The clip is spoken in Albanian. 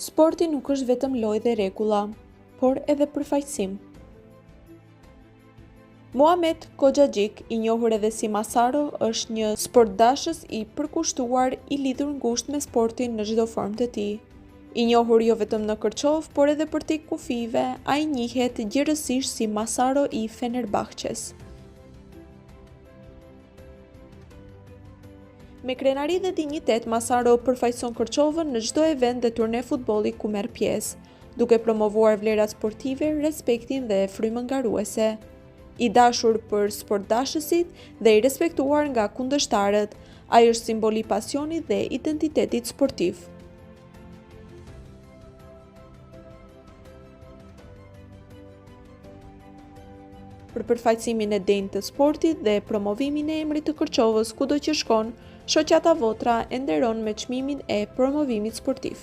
Sporti nuk është vetëm lojë dhe rregulla, por edhe përfaqësim. Muhamet Khodxhaxhik, i njohur edhe si Masaro, është një sportdashës i përkushtuar i lidhur ngushtë me sportin në çdo formë të tij. I njohur jo vetëm në Kërçov, por edhe për tek kufive, ai njihet gjithësisht si Masaro i Fenerbahçes. Me krenari dhe dinjitet, Masaro përfaqëson Kërçovën në çdo event dhe turne futbolli ku merr pjesë, duke promovuar vlerat sportive, respektin dhe frymën ngaruese. I dashur për sportdashësit dhe i respektuar nga kundërshtarët, ai është simbol i pasionit dhe identitetit sportiv. Për përfaqësimin e denjtë të sportit dhe promovimin e emrit të Kërçovës kudo që shkon, Shoqata Votra e nderon me çmimin e promovimit sportiv.